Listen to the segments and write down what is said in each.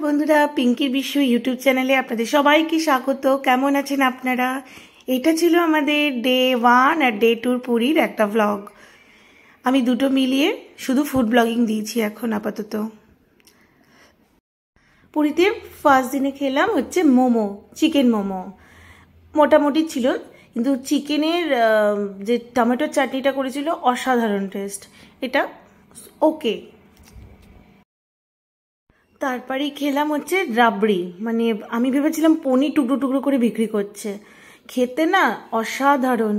বন্ধুরা, পিঙ্কির বিশ্ব ইউটিউব চ্যানেলে আপনাদের সবাইকে স্বাগত। কেমন আছেন আপনারা? এটা ছিল আমাদের ডে 1 আর ডে 2 পুরীর একটা ভ্লগ। আমি দুটো মিলিয়ে শুধু ফুড ব্লগিং দিয়েছি এখন আপাতত। পুরীতে ফার্স্ট দিনে খেলাম হচ্ছে মোমো, চিকেন মোমো। মোটামুটি ছিল, কিন্তু চিকেনের যে টমেটোর চাটনিটা করেছিল অসাধারণ টেস্ট, এটা ওকে। তারপরেই খেলাম হচ্ছে রাবড়ি, মানে আমি ভেবেছিলাম পনির টুকরো টুকরো করে বিক্রি করছে, খেতে না অসাধারণ।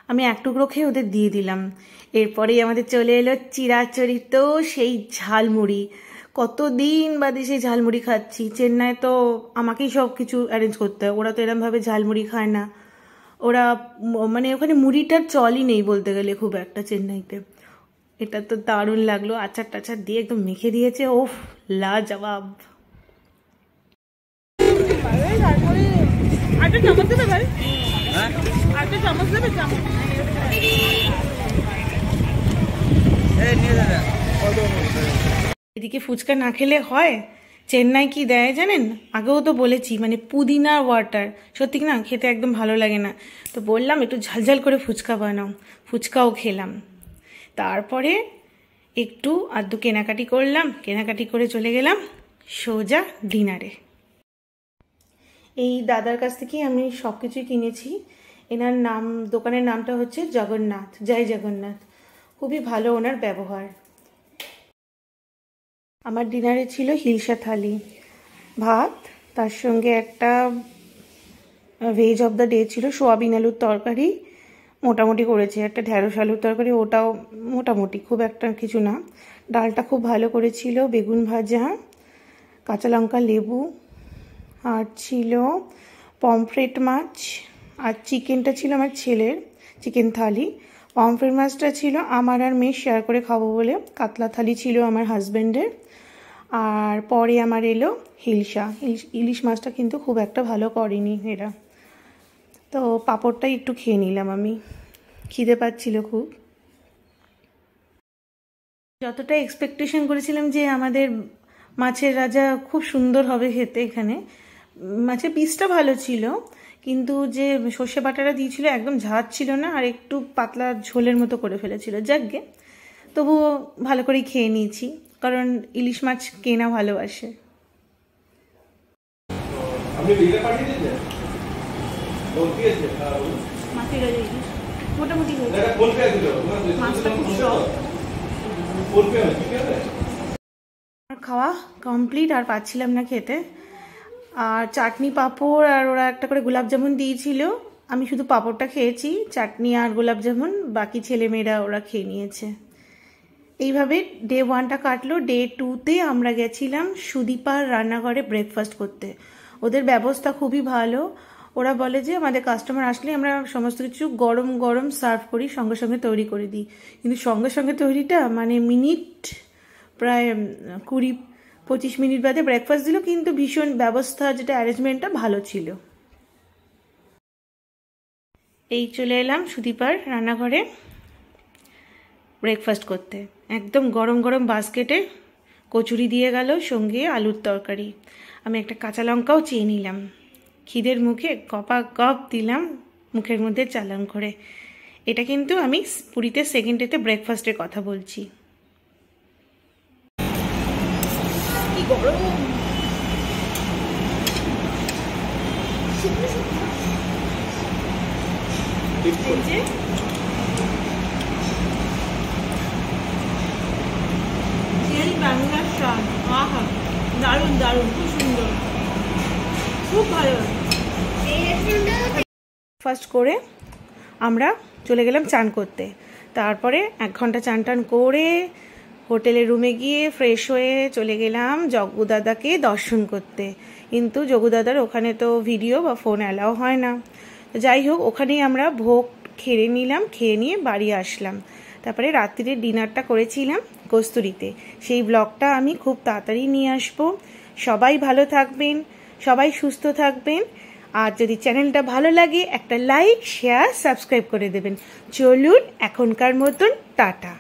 আমি এক টুকরো খেয়ে ওদের দিয়ে দিলাম। এরপরেই আমাদের চলে এলো চিরাচরিত সেই ঝালমুড়ি। কতদিন বাদে সেই ঝালমুড়ি খাচ্ছি। চেন্নাই তো আমাকেই সব কিছু অ্যারেঞ্জ করতে হয়, ওরা তো এরমভাবে ঝালমুড়ি খায় না। ওরা মানে ওখানে মুড়িটার চলই নেই বলতে গেলে খুব একটা চেন্নাইতে। এটা তো দারুণ লাগলো, আচার টাচার দিয়ে একদম মেখে দিয়েছে, ওফ লাজবাব। এদিকে ফুচকা না খেলে হয়? চেন্নাই কি দেয় জানেন? আগেও তো বলেছি, মানে পুদিনা ওয়াটার, সত্যি না খেতে একদম ভালো লাগে না। তো বললাম একটু ঝালঝাল করে ফুচকা বানাও, ফুচকাও খেলাম। তারপরে একটু আধটু কেনাকাটি করলাম, কেনাকাটি করে চলে গেলাম সোজা ডিনারে। এই দাদার কাছ থেকে আমি সব কিছুই কিনেছি। এনার নাম, দোকানের নামটা হচ্ছে জগন্নাথ, জয় জগন্নাথ। খুবই ভালো ওনার ব্যবহার। আমার ডিনারে ছিল হিলসা থালি, ভাত, তার সঙ্গে একটা ভেজ অফ দ্য ডে ছিল সোয়াবিন আলুর তরকারি, মোটামুটি করেছে। একটা ঢ্যাঁড়স আলুর তরকারি, ওটাও মোটামুটি, খুব একটা কিছু না। ডালটা খুব ভালো করেছিল, বেগুন ভাজা, কাঁচা লঙ্কা, লেবু, আর ছিল পমফ্রেট মাছ, আর চিকেনটা ছিল আমার ছেলের, চিকেন থালি। পমফ্রেট মাছটা ছিল আমার আর মেয়ে শেয়ার করে খাবো বলে। কাতলা থালি ছিল আমার হাজব্যান্ডের। আর পরে আমার এলো হিলসা। ইলিশ মাছটা কিন্তু খুব একটা ভালো করেনি এরা। তো পাঁপড়টাই একটু খেয়ে নিলাম আমি, খিদে পাচ্ছিল খুব। যতটা এক্সপেকটেশন করেছিলাম যে আমাদের মাছের রাজা খুব সুন্দর হবে খেতে, এখানে মাছের পিসটা ভালো ছিল, কিন্তু যে সর্ষে বাটাটা দিয়েছিল একদম ঝাঁজ ছিল না, আর একটু পাতলা ঝোলের মতো করে ফেলেছিল। যাকগে, তবুও ভালো করেই খেয়ে নিয়েছি, কারণ ইলিশ মাছ কেনা ভালোবাসে। মোটামুটি খাওয়া কমপ্লিট, আর পাচ্ছিলাম না খেতে। আর চাটনি, পাঁপড়, আর ওরা একটা করে গোলাপ জামুন দিয়েছিল। আমি শুধু পাঁপড়টা খেয়েছি, চাটনি আর গোলাপ জামুন বাকি ছেলেমেয়েরা ওরা খেয়ে নিয়েছে। এইভাবে ডে 1টা কাটলো। ডে 2তে আমরা গেছিলাম সুদীপার রান্নাঘরে ব্রেকফাস্ট করতে। ওদের ব্যবস্থা খুবই ভালো। ওরা বলে যে আমাদের কাস্টমার আসলে আমরা সমস্ত কিছু গরম গরম সার্ভ করি, সঙ্গে সঙ্গে তৈরি করে দিই। কিন্তু সঙ্গে সঙ্গে তৈরিটা মানে মিনিট প্রায় 20-25 মিনিট বাদে ব্রেকফাস্ট দিল, কিন্তু ভীষণ ব্যবস্থা, যেটা অ্যারেঞ্জমেন্টটা ভালো ছিল। এই চলে এলাম সুদীপার রান্নাঘরে ব্রেকফাস্ট করতে। একদম গরম গরম বাস্কেটে কচুরি দিয়ে গেল, সঙ্গে আলুর তরকারি। আমি একটা কাঁচা লঙ্কাও চেয়ে নিলাম। খিদের মুখে কপা কপ দিলাম মুখের মধ্যে চালান করে। এটা কিন্তু আমি পুরীতে সেকেন্ড ডেতে ব্রেকফাস্টের কথা বলছি। কি গরম! বাংলার স্বাদ, আহা দারুণ দারুণ, খুব সুন্দর, খুব ভালো। ফার্স্ট করে আমরা চলে গেলাম চান করতে। তারপরে 1 ঘন্টা চান টান করে হোটেলের রুমে গিয়ে ফ্রেশ হয়ে চলে গেলাম জগ্গুদাদাকে দর্শন করতে। কিন্তু জগ্গুদাদার ওখানে তো ভিডিও বা ফোন অ্যালাও হয় না। যাই হোক, ওখানেই আমরা ভোগ খেয়ে নিলাম, খেয়ে নিয়ে বাড়ি আসলাম। তারপরে রাত্রিরে ডিনারটা করেছিলাম কস্তুরীতে। সেই ব্লগটা আমি খুব তাড়াতাড়ি নিয়ে আসবো। সবাই ভালো থাকবেন, সবাই সুস্থ থাকবেন। আর যদি চ্যানেলটা ভালো লাগে একটা লাইক, শেয়ার, সাবস্ক্রাইব করে দেবেন। চলুন এখনকার মতন টাটা।